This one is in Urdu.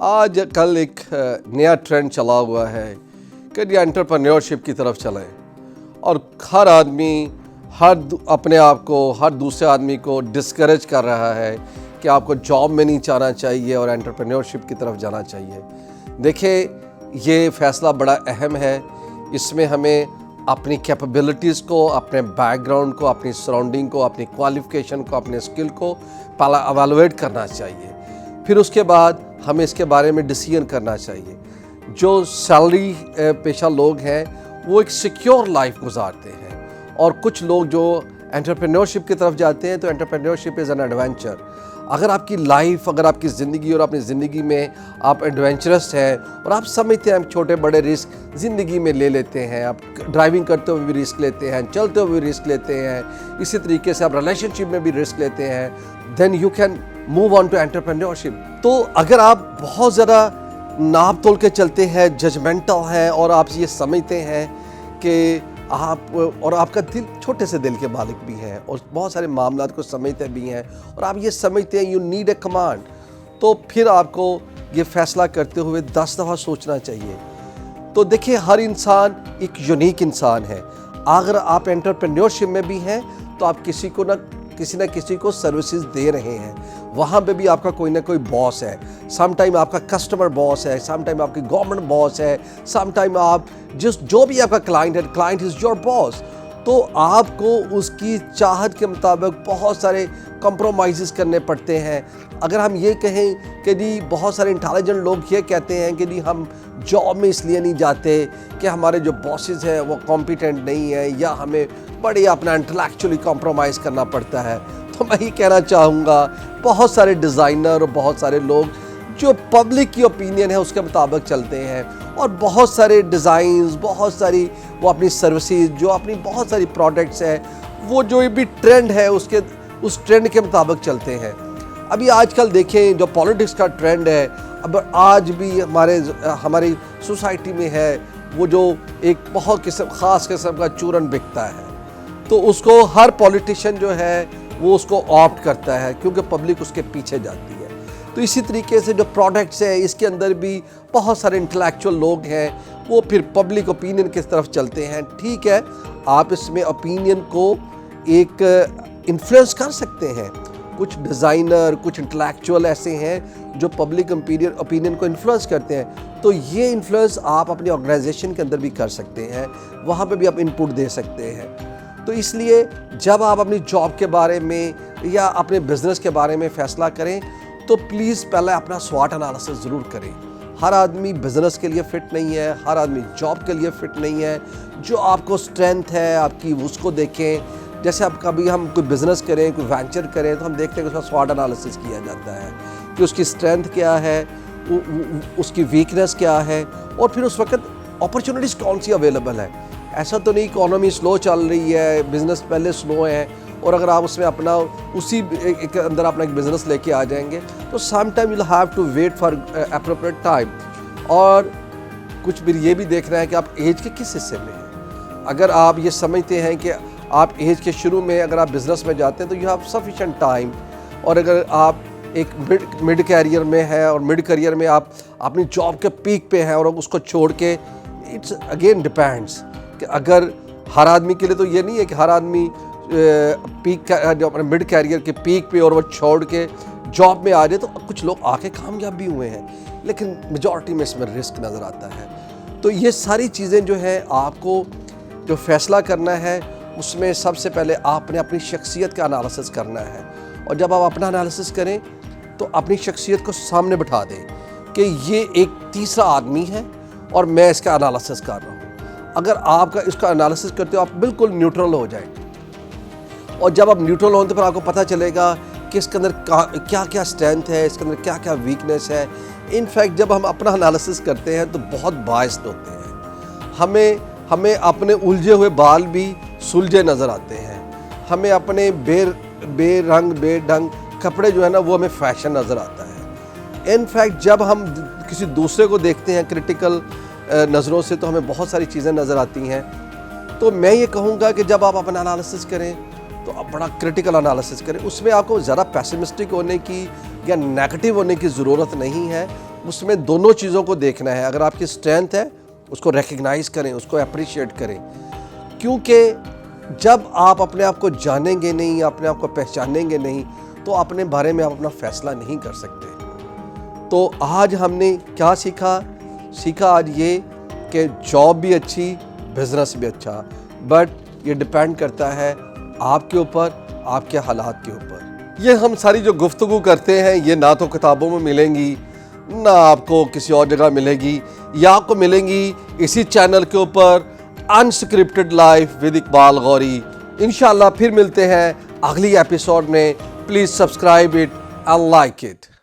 آج کل ایک نیا ٹرینڈ چلا ہوا ہے کہ یہ انٹرپرینیورشپ کی طرف چلیں اور ہر آدمی اپنے آپ کو ہر دوسرے آدمی کو ڈسکریج کر رہا ہے کہ آپ کو جاب میں نہیں جانا چاہیے اور انٹرپرینیورشپ کی طرف جانا چاہیے۔ دیکھیں، یہ فیصلہ بڑا اہم ہے۔ اس میں ہمیں اپنی کیپیبلٹیز کو، اپنے بیک گراؤنڈ کو، اپنی سراؤنڈنگ کو، اپنی کوالیفیکیشن کو، اپنے اسکل کو پہلا ایویلویٹ کرنا چاہیے۔ پھر اس کے بعد ہمیں اس کے بارے میں ڈیسیژن کرنا چاہیے۔ جو سیلری پیشہ لوگ ہیں وہ ایک سیکیور لائف گزارتے ہیں، اور کچھ لوگ جو انٹرپرینیورشپ کی طرف جاتے ہیں تو انٹرپرینیورشپ از این ایڈونچر۔ اگر آپ کی لائف، اگر آپ کی زندگی اور اپنی زندگی میں آپ ایڈونچرس ہیں اور آپ سمجھتے ہیں چھوٹے بڑے رسک زندگی میں لے لیتے ہیں، آپ ڈرائیونگ کرتے ہوئے بھی رسک لیتے ہیں، چلتے ہوئے بھی رسک لیتے ہیں، اسی طریقے سے آپ ریلیشن شپ میں بھی رسک لیتے ہیں، then you can move on to entrepreneurship. تو اگر آپ بہت زیادہ ناپ تول کے چلتے ہیں، ججمنٹل ہیں، اور آپ یہ سمجھتے ہیں کہ آپ کا دل چھوٹے سے دل کے مالک بھی ہیں اور بہت سارے معاملات کو سمجھتے بھی ہیں، اور آپ یہ سمجھتے ہیں یو نیڈ اے کمانڈ، تو پھر آپ کو یہ فیصلہ کرتے ہوئے 10 دفعہ سوچنا چاہیے۔ تو دیکھیں، ہر انسان ایک یونیک انسان ہے۔ اگر آپ انٹرپرینیورشپ میں بھی ہیں تو آپ کسی نہ کسی کو سروسز دے رہے ہیں، وہاں پہ بھی آپ کا کوئی نہ کوئی باس ہے۔ سم ٹائم آپ کا کسٹمر باس ہے، سم ٹائم آپ کی گورنمنٹ باس ہے، سم ٹائم آپ جو بھی آپ کا کلائنٹ ہے، کلائنٹ از یور باس۔ تو آپ کو اس کی چاہت کے مطابق بہت سارے کمپرومائزز کرنے پڑتے ہیں۔ اگر ہم یہ کہیں کہ جی، بہت سارے انٹیلیجنٹ لوگ یہ کہتے ہیں کہ جی ہم جاب میں اس لیے نہیں جاتے کہ ہمارے جو باسز ہیں وہ کمپیٹنٹ نہیں ہیں، یا ہمیں بڑے اپنا انٹلیکچولی کمپرومائز کرنا پڑتا ہے۔ تو میں یہ کہنا چاہوں گا، بہت سارے ڈیزائنر اور بہت سارے لوگ جو پبلک کی اوپینین ہے اس کے مطابق چلتے ہیں، اور بہت سارے ڈیزائنز، بہت ساری وہ اپنی سروسز، جو اپنی بہت ساری پروڈکٹس ہیں، وہ جو بھی ٹرینڈ ہے اس ٹرینڈ کے مطابق چلتے ہیں۔ ابھی آج کل دیکھیں، جو پولیٹکس کا ٹرینڈ ہے، اب آج بھی ہماری سوسائٹی میں ہے، وہ جو ایک بہت خاص قسم کا چورن بکتا ہے، تو اس کو ہر پولیٹیشین جو ہے وہ اس کو آپٹ کرتا ہے کیونکہ پبلک اس کے پیچھے جاتی ہے۔ تو اسی طریقے سے جو پروڈکٹس ہیں، اس کے اندر بھی بہت سارے انٹلیکچوئل لوگ ہیں، وہ پھر پبلک اوپینین کی طرف چلتے ہیں۔ ٹھیک ہے، آپ اس میں اوپینین کو ایک انفلوئنس کر سکتے ہیں۔ کچھ ڈیزائنر، کچھ انٹلیکچوئل ایسے ہیں جو پبلک اوپینین کو انفلوئنس کرتے ہیں، تو یہ انفلوئنس آپ اپنی آرگنائزیشن کے اندر بھی کر سکتے ہیں، وہاں پہ بھی آپ انپٹ دے سکتے ہیں۔ تو اس لیے جب آپ اپنی جاب کے بارے میں یا اپنے بزنس کے بارے میں فیصلہ کریں تو پلیز پہلے اپنا سوٹ انالیسس ضرور کریں۔ ہر آدمی بزنس کے لیے فٹ نہیں ہے، ہر آدمی جاب کے لیے فٹ نہیں ہے۔ جو آپ کو اسٹرینتھ ہے آپ کی، اس کو دیکھیں۔ جیسے اب کبھی ہم کوئی بزنس کریں، کوئی وینچر کریں، تو ہم دیکھتے ہیں کہ اس کا سوٹ انالیسس کیا جاتا ہے کہ اس کی اسٹرینتھ کیا ہے، اس کی ویکنس کیا ہے، اور پھر اس وقت اپرچونٹیز کون سی اویلیبل ہے۔ ایسا تو نہیں اکانومی سلو چل رہی ہے، بزنس پہلے سلو ہے، اور اگر آپ اس میں اپنا اسی کے اندر اپنا ایک بزنس لے کے آ جائیں گے تو some time you have to wait for appropriate time. اور کچھ بھی یہ بھی دیکھنا ہے کہ آپ ایج کے کس حصے میں ہیں۔ اگر آپ یہ سمجھتے ہیں کہ آپ ایج کے شروع میں اگر آپ بزنس میں جاتے ہیں تو یو ہیو سفیشینٹ ٹائم، اور اگر آپ ایک مڈ کیریئر میں ہیں اور مڈ کیریئر میں آپ اپنی جاب کے پیک پہ ہیں اور اس کو چھوڑ کے، اٹس اگین ڈپینڈس کہ اگر ہر آدمی کے لیے تو یہ نہیں ہے کہ ہر آدمی پیک جو اپنے مڈ کیریئر کے پیک پہ اور وہ چھوڑ کے جاب میں آ جائے۔ تو کچھ لوگ آ کے کامیاب بھی ہوئے ہیں، لیکن میجورٹی میں اس میں رسک نظر آتا ہے۔ تو یہ ساری چیزیں جو ہیں آپ کو جو فیصلہ کرنا ہے، اس میں سب سے پہلے آپ نے اپنی شخصیت کا انالیسس کرنا ہے، اور جب آپ اپنا انالیسس کریں تو اپنی شخصیت کو سامنے بٹھا دیں کہ یہ ایک تیسرا آدمی ہے اور میں اس کا انالیسس کر رہا ہوں۔ اگر آپ اس کا انالیسس کرتے ہو، آپ بالکل نیوٹرل ہو جائیں، اور جب آپ نیوٹرل ہوں تو پھر آپ کو پتہ چلے گا کہ اس کے اندر کیا کیا اسٹرینتھ ہے، اس کے اندر کیا کیا ویکنیس ہے۔ ان فیکٹ جب ہم اپنا انالیسس کرتے ہیں تو بہت بائسڈ ہوتے ہیں، ہمیں اپنے الجھے ہوئے بال بھی سلجھے نظر آتے ہیں، ہمیں اپنے بے رنگ بے ڈھنگ کپڑے جو ہے نا وہ ہمیں فیشن نظر آتا ہے۔ ان فیکٹ جب ہم کسی دوسرے کو دیکھتے ہیں کرٹیکل نظروں سے تو ہمیں بہت ساری چیزیں نظر آتی ہیں۔ تو میں یہ کہوں گا کہ جب آپ اپنا انالیسس کریں تو آپ بڑا کرٹیکل انالیسس کریں، اس میں آپ کو زیادہ پیسمسٹک ہونے کی یا نیگیٹو ہونے کی ضرورت نہیں ہے، اس میں دونوں چیزوں کو دیکھنا ہے۔ اگر آپ کی اسٹرینتھ ہے اس کو ریکگنائز کریں، اس کو اپریشیٹ کریں، کیونکہ جب آپ اپنے آپ کو جانیں گے نہیں، اپنے آپ کو پہچانیں گے نہیں، تو اپنے بارے میں آپ اپنا فیصلہ نہیں کر سکتے۔ تو آج ہم نے کیا سیکھا آج یہ کہ جاب بھی اچھی، بزنس بھی اچھا، بٹ یہ ڈیپینڈ کرتا ہے آپ کے اوپر، آپ کے حالات کے اوپر۔ یہ ہم ساری جو گفتگو کرتے ہیں یہ نہ تو کتابوں میں ملیں گی، نہ آپ کو کسی اور جگہ ملے گی، یا آپ کو ملیں گی اسی چینل کے اوپر، انسکرپٹڈ لائف ود اقبال غوری۔ انشاءاللہ پھر ملتے ہیں اگلی ایپیسوڈ میں۔ Please subscribe it and like it.